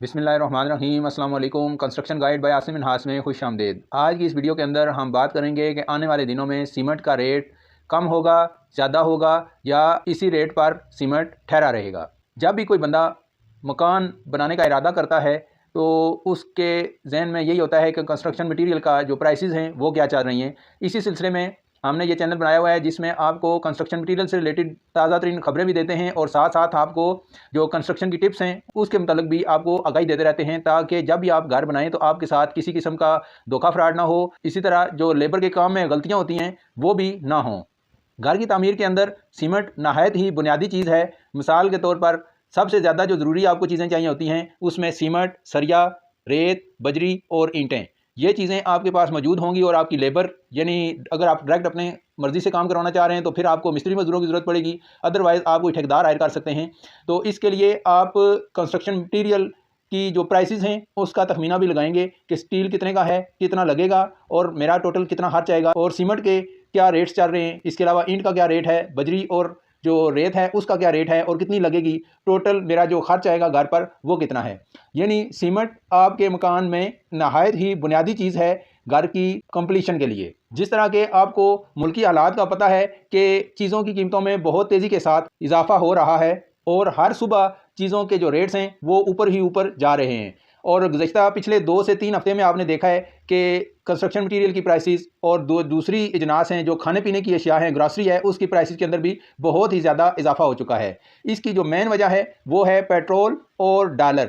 बिस्मिल्लाहिर्रहमानिर्रहीम, अस्सलाम वालेकुम। Construction guide by Asim Minhas में खुश आमदीद। आज की इस वीडियो के अंदर हम बात करेंगे कि आने वाले दिनों में सीमेंट का रेट कम होगा, ज़्यादा होगा या इसी रेट पर सीमेंट ठहरा रहेगा। जब भी कोई बंदा मकान बनाने का इरादा करता है तो उसके जहन में यही होता है कि कंस्ट्रक्शन मटीरियल का जो प्राइसेस हैं वो क्या चल रही हैं। इसी सिलसिले में हमने ये चैनल बनाया हुआ है जिसमें आपको कंस्ट्रक्शन मटीरियल से रिलेटेड ताज़ा तरीन खबरें भी देते हैं और साथ साथ आपको जो कंस्ट्रक्शन की टिप्स हैं उसके मतलब भी आपको आगाही देते रहते हैं, ताकि जब भी आप घर बनाएं तो आपके साथ किसी किस्म का धोखा फ्रॉड ना हो। इसी तरह जो लेबर के काम में गलतियां होती हैं वो भी ना हों। घर की तामीर के अंदर सीमेंट नहायत ही बुनियादी चीज़ है। मिसाल के तौर पर सबसे ज़्यादा जो ज़रूरी आपको चीज़ें चाहिए होती हैं उसमें सीमेंट, सरिया, रेत, बजरी और ईंटें, ये चीज़ें आपके पास मौजूद होंगी। और आपकी लेबर यानी अगर आप डायरेक्ट अपने मर्ज़ी से काम करवाना चाह रहे हैं तो फिर आपको मिस्त्री मजदूरों की ज़रूरत पड़ेगी, अदरवाइज़ आप कोई ठेकेदार हायर कर सकते हैं। तो इसके लिए आप कंस्ट्रक्शन मटीरियल की जो प्राइसेस हैं उसका तखमीना भी लगाएंगे कि स्टील कितने का है, कितना लगेगा और मेरा टोटल कितना खर्च आएगा, और सीमेंट के क्या रेट्स चल रहे हैं। इसके अलावा ईंट का क्या रेट है, बजरी और जो रेत है उसका क्या रेट है और कितनी लगेगी, टोटल मेरा जो खर्च आएगा घर पर वो कितना है। यानी सीमेंट आपके मकान में नहायत ही बुनियादी चीज़ है घर की कंप्लीशन के लिए। जिस तरह के आपको मुल्की हालात का पता है कि चीज़ों की कीमतों में बहुत तेज़ी के साथ इजाफा हो रहा है और हर सुबह चीज़ों के जो रेट्स हैं वो ऊपर ही ऊपर जा रहे हैं। और गुज़श्ता पिछले 2 से 3 हफ्ते में आपने देखा है कि कंस्ट्रक्शन मटीरियल की प्राइसेस और दूसरी इजनास हैं जो खाने पीने की अशिया हैं, ग्रॉसरी है, उसकी प्राइसेस के अंदर भी बहुत ही ज़्यादा इजाफा हो चुका है। इसकी जो मेन वजह है वो है पेट्रोल और डॉलर,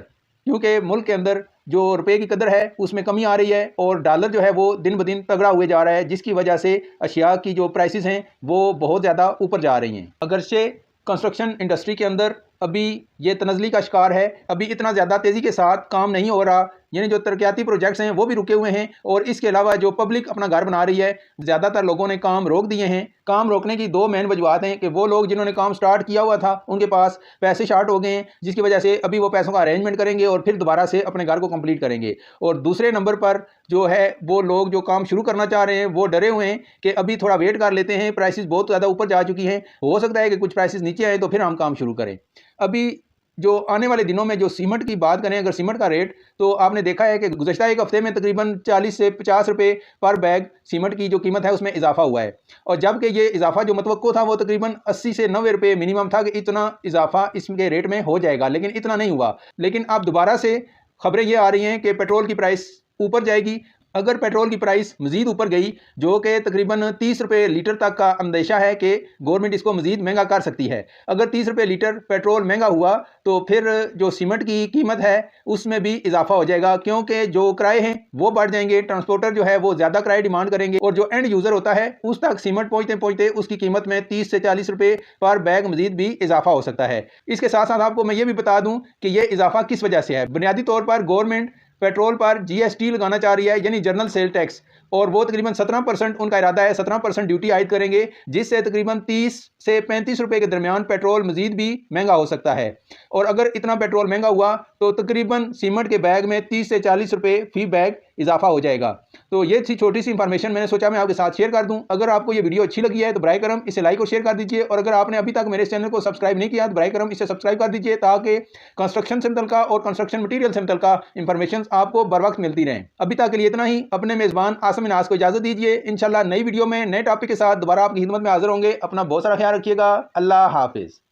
क्योंकि मुल्क के अंदर जो रुपए की कदर है उसमें कमी आ रही है और डॉलर जो है वो दिन ब दिन तगड़ा हुए जा रहा है, जिसकी वजह से अशिया की जो प्राइसेस हैं वो बहुत ज़्यादा ऊपर जा रही हैं। अगरचे कंस्ट्रक्शन इंडस्ट्री के अंदर अभी ये तनज़ली का शिकार है, अभी इतना ज़्यादा तेज़ी के साथ काम नहीं हो रहा, यानी जो तरक्याती प्रोजेक्ट्स हैं वो भी रुके हुए हैं। और इसके अलावा जो पब्लिक अपना घर बना रही है, ज़्यादातर लोगों ने काम रोक दिए हैं। काम रोकने की 2 मेन वजूहत हैं कि वो लोग जिन्होंने काम स्टार्ट किया हुआ था उनके पास पैसे शार्ट हो गए हैं, जिसकी वजह से अभी वो पैसों का अरेंजमेंट करेंगे और फिर दोबारा से अपने घर को कंप्लीट करेंगे। और दूसरे नंबर पर जो है वो लोग जो काम शुरू करना चाह रहे हैं वो डरे हुए हैं कि अभी थोड़ा वेट कर लेते हैं, प्राइसेस बहुत ज़्यादा ऊपर जा चुकी हैं, हो सकता है कि कुछ प्राइसेस नीचे आए तो फिर हम काम शुरू करें। अभी जो आने वाले दिनों में जो सीमेंट की बात करें, अगर सीमेंट का रेट, तो आपने देखा है कि गुज़श्ता 1 हफ्ते में तकरीबन 40 से 50 रुपये पर बैग सीमेंट की जो कीमत है उसमें इजाफा हुआ है। और जबकि ये इजाफा जो मतवक्को था वो तकरीबन 80 से 90 रुपये मिनिमम था कि इतना इजाफा इसके रेट में हो जाएगा, लेकिन इतना नहीं हुआ। लेकिन अब दोबारा से खबरें ये आ रही हैं कि पेट्रोल की प्राइस ऊपर जाएगी। अगर पेट्रोल की प्राइस मज़ीद ऊपर गई, जो कि तकरीबन 30 रुपये लीटर तक का अंदेशा है कि गवर्नमेंट इसको मज़ीद महंगा कर सकती है। अगर 30 रुपये लीटर पेट्रोल महंगा हुआ तो फिर जो सीमेंट की कीमत है उसमें भी इजाफा हो जाएगा, क्योंकि जो किराए हैं वो बढ़ जाएंगे। ट्रांसपोर्टर जो है वो ज़्यादा किराए डिमांड करेंगे और जो एंड यूज़र होता है उस तक सीमेंट पहुँचते पहुँचते उसकी कीमत में 30 से 40 रुपये पर बैग मज़ीद भी इजाफा हो सकता है। इसके साथ साथ आपको मैं ये भी बता दूँ कि ये इजाफा किस वजह से है। बुनियादी तौर पर गवर्नमेंट पेट्रोल पर जीएसटी लगाना चाह रही है, यानी जनरल सेल टैक्स, और वो तकरीबन 17% उनका इरादा है, 17% ड्यूटी आयद करेंगे, जिससे तकरीबन 30 से 35 रुपये के दरमियान पेट्रोल मज़ीद भी महंगा हो सकता है। और अगर इतना पेट्रोल महंगा हुआ तो तकरीबन सीमेंट के बैग में 30 से 40 रुपये फी बैग इजाफा हो जाएगा। तो ये थी छोटी सी इंफॉर्मेशन, मैंने सोचा मैं आपके साथ शेयर कर दूं। अगर आपको ये वीडियो अच्छी लगी है तो बराए करम इसे लाइक और शेयर कर दीजिए, और अगर आपने अभी तक मेरे चैनल को सब्सक्राइब नहीं किया तो बराए करम इसे सब्सक्राइब कर दीजिए, ताकि कंस्ट्रक्शन से मुतल्लिका और कंस्ट्रक्शन मटीरियल से मुतल्लिका इंफॉर्मेशन आपको बर वक्त मिलती रहें। अभी तक के लिए इतना ही। अपने मेज़बान आसिम मिनहास को इजाज़त दीजिए। इंशाल्लाह नई वीडियो में नए टॉपिक के साथ दोबारा आपकी खिदमत में हाजिर होंगे। अपना बहुत सारा ख्याल रखिएगा। अल्लाह हाफिज़।